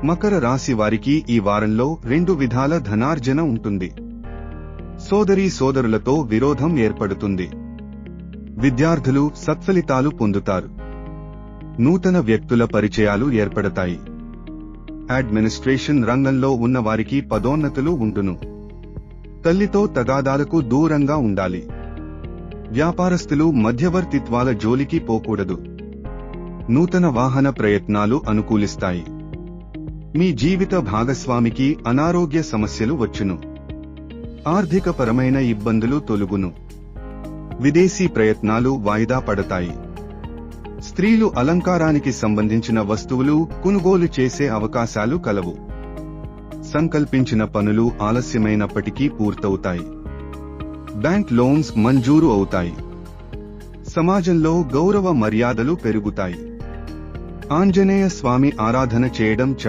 మకర రాశి వారికి ఈ వారంలో 2 విధాల ధనార్జన ఉంటుంది. సోదరీసోదరులతో విరోధం ఏర్పడుతుంది. విద్యార్థులు సత్ఫలితాలు పొందుతారు. నూతన వ్యక్తుల పరిచయాలు ఏర్పడతాయి. అడ్మినిస్ట్రేషన్ రంగంలో ఉన్న వారికి పదోన్నతులు ఉండును. తల్లితో తగాదాలకు దూరంగా ఉండాలి. వ్యాపారస్తులు మధ్యవర్తిత్వాల జోలికి పోకూడదు. నూతన వాహన ప్రయత్నాలు అనుకూలిస్తాయి. మీ జీవిత భాగస్వామికి అనారోగ్య సమస్యలు వచ్చును. ఆర్థికపరమైన ఇబ్బందులు తొలగును. విదేశీ ప్రయత్నాలు వాయిదా పడతాయి. స్త్రీలు అలంకారానికి సంబంధించిన వస్తువులు కొనుగోలు చేసే అవకాశాలు కలవు. సంకల్పించిన పనులు ఆలస్యమైనప్పటికీ పూర్తవుతాయి. బ్యాంక్ లోన్స్ మంజూరు అవుతాయి. సమాజంలో గౌరవ మర్యాదలు పెరుగుతాయి. ఆంజనేయ స్వామి ఆరాధన చేయడం